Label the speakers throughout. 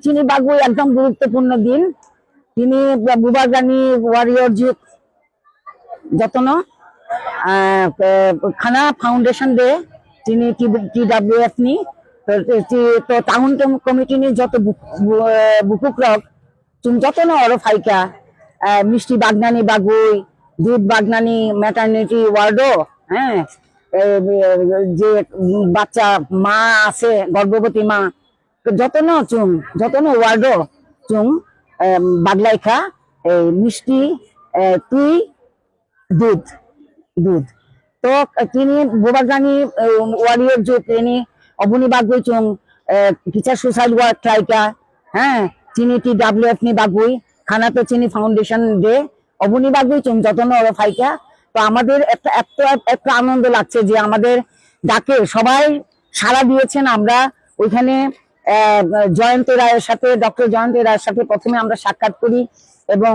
Speaker 1: চিনি বাগুই একদম গুরুত্বপূর্ণ দিন। তিনি বুবাগানি ওয়ারিয়র যুগ যতন খানা ফাউন্ডেশন দে তিনি TWF ni তো টাউন কমিটি ni যত বুকুক রক তুমি যতন অরো ফাইকা মিষ্টি বাগনানি বাগুই দুধ বাগনানি ম্যাটারনিটি ওয়ার্ডও হ্যাঁ যে বাচ্চা মা আছে গর্ভবতী মা যতন চুং যতন ওয়ার্ডও চুং বাগলাইখা মিষ্টি তুই দুধ দুধ তো তিনি বুবাগানি ওয়ারিয়র যুগ তিনি অবনি বাগুই চুং টিচার সুসাইড ওয়ার্ক ট্রাইকা হ্যাঁ চিনি TWF ni বাগুই খানা তো চিনি ফাউন্ডেশন দে অবনি বাগুই চুং যতন ওরা ফাইকা। তো আমাদের একটা আনন্দ লাগছে যে আমাদের ডাকে সবাই সাড়া দিয়েছেন। আমরা ওইখানে জয়ন্ত রায়ের সাথে ডক্টর জয়ন্ত রায়ের সাথে প্রথমে আমরা সাক্ষাৎ করি এবং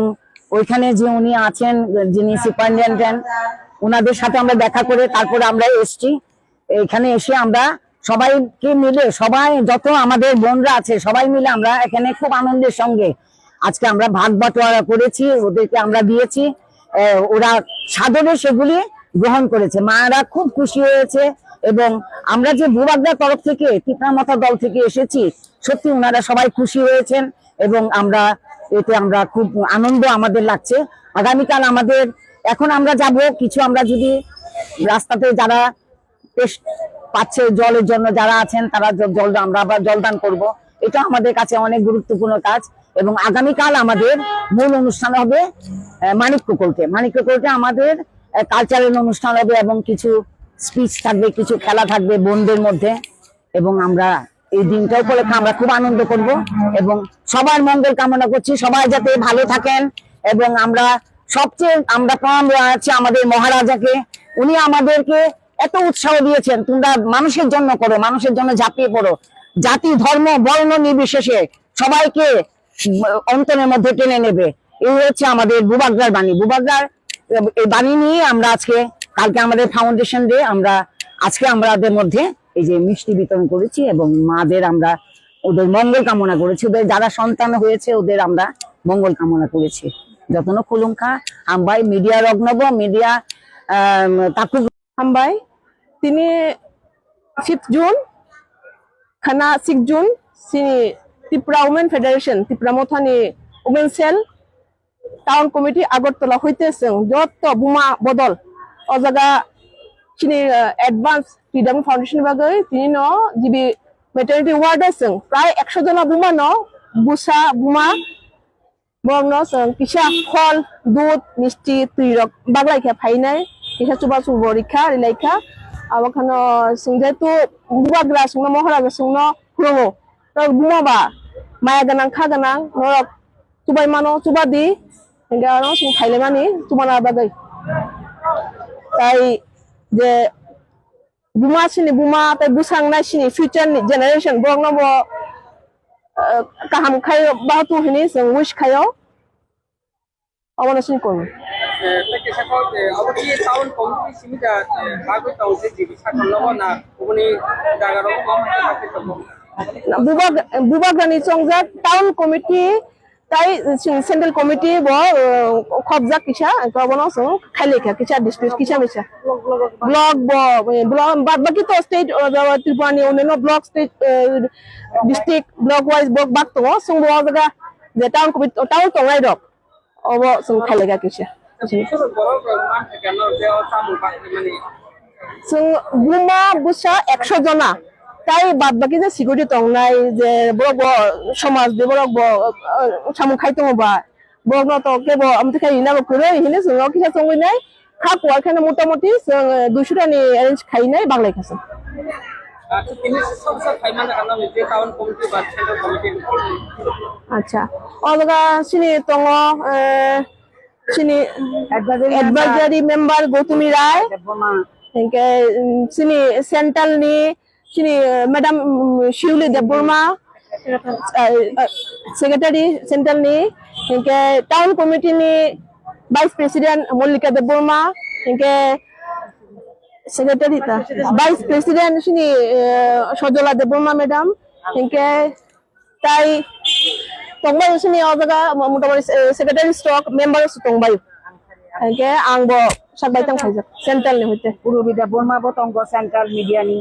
Speaker 1: ওইখানে যে উনি আছেন যিনি সুপারিনটেন্ডেন্ট ওনাদের সাথে আমরা দেখা করে তারপরে আমরা এসছি। এখানে এসে আমরা সবাইকে মিলে সবাই যত আমাদের বোনরা আছে সবাই মিলে আমরা এখানে খুব আনন্দের সঙ্গে আজকে আমরা ভাগ বাটোয়ারা করেছি, ওদেরকে আমরা দিয়েছি, ওরা সাদরে সেগুলি গ্রহণ করেছে, মায়েরা খুব খুশি হয়েছে। এবং আমরা যে ভূভাগদার তরফ থেকে তীক্ষ্ণমাথা দল থেকে এসেছি সত্যি ওনারা সবাই খুশি হয়েছেন এবং আমরা এতে আমরা খুব আনন্দ আমাদের লাগছে। আগামীকাল আমাদের এখন আমরা যাব কিছু আমরা যদি রাস্তাতে যারা পাচ্ছে জলের জন্য যারা আছেন তারা জল আমরা আবার জলদান করব, এটা আমাদের কাছে অনেক গুরুত্বপূর্ণ কাজ। এবং আগামীকাল আমাদের মূল অনুষ্ঠান হবে মানিক্য কোর্টে আমাদের কালচারাল অনুষ্ঠান হবে এবং কিছু স্পিচ থাকবে, কিছু খেলা থাকবে বোনদের মধ্যে। এবং আমরা এই দিনটা উপলক্ষে আমরা খুব আনন্দ করব এবং সবার মঙ্গল কামনা করছি, সবাই যাতে ভালো থাকেন। এবং আমরা সবচেয়ে আমরা প্রণাম জানাচ্ছি আমাদের মহারাজাকে, উনি আমাদেরকে এত উৎসাহ দিয়েছেন তোমরা মানুষের জন্য করো, মানুষের জন্য ঝাঁপিয়ে পড়ো, জাতি ধর্ম বর্ণ নির্বিশেষে সবাইকে অন্তরের মধ্যে টেনে নেবে। এই হচ্ছে আমাদের বুবাগদার বাণী। বুবাগদার এই বাণী নিয়ে আমরা আজকে কালকে আমাদের ফাউন্ডেশন ডে আমরা আজকে আমাদের মধ্যে এই যে মিষ্টি বিতরণ করেছি এবং মাদের আমরা ওদের মঙ্গল কামনা করেছি, ওদের যারা সন্তান হয়েছে ওদের আমরা মঙ্গল কামনা করেছি। যতন খুলুংখা হামবাই মিডিয়া রগ্নব মিডিয়া তাকু
Speaker 2: হামবাই তিনি 5 জুন খানা 6 জুন সিনি ত্রিপুরা উমেন ফেডারেশন ত্রিপুরা মথানি women cell town committee Agartala হইতেছে যত বুমা বদল ও জায়গা চিনি অ্যাডভান্স TWF ফাউন্ডেশন বাগৈ তিনি ন জিবি মেটারনিটি ওয়ার্ড আছে প্রায় 100 জন বুমা ন বুসা বুমা বংন কিসা ফল দুধ মিষ্টি তুইরক বাগলাইখা ফাইনাই কিসা চুবা চুবরিখা রিলাইখা আবাখানো যেহেতু বুবাগ্রা সুংনো মহারাজা সুংনো খুরমো তো বুমাবা মায়া গানাং খা গানাং নরক চুবাই মানো চুবা দি হিংগানো সুং খাইলে মানি চুমানা বাগৈ তাই যে বুমা সিনি বুমা তাই বুসাং নাই সিনি ফিউচার জেনারেশন বংন ব kaham khayo bahatu hini sing wish khayo awanasin kon
Speaker 3: take sakol aboti town community simita bago town se jibi sakol logo na ubuni jaga ro kom থাকে তো
Speaker 2: bubagani chongja town committee tai central committee bo khobja kisa kobono so khailekha kisa district kisa misa block bo block baki to state tripurani oneno block state district block wise block bak to sung bo jaga je town committee town to ngai dok obo sung khailekha kisa sung buma busa 100 jona তাই বাদ বাকি যে security তংনাই যে বড় সমাজ দে বড় সামু খাইতো বা বড় তো কেব আমি খাই না করে হিনে সঙ্গ কিসা সঙ্গ নাই খা কোয়া খানে মোটামুটি 200 টানি অ্যারেঞ্জ খাই নাই বাংলায় খাসে আচ্ছা অলগা সিনি তং সিনি অ্যাডভাইজারি মেম্বার গৌতমী রায় থ্যাংকে সিনি সেন্ট্রাল নি sini Madam Shirley Deborma Secretary Central ni hingke Town Committee ni Vice President Mollika Deborma hingke Secretary ta Vice President sini Shojola Deborma Madam hingke tai tongbayu sini o jaga motamoti secretary stock member tongbayu ke ang bo sakbai tang khaijak central ni hoite
Speaker 1: পূর্ববিদ্যা বর্মা বতঙ্গ central মিডিয়ানি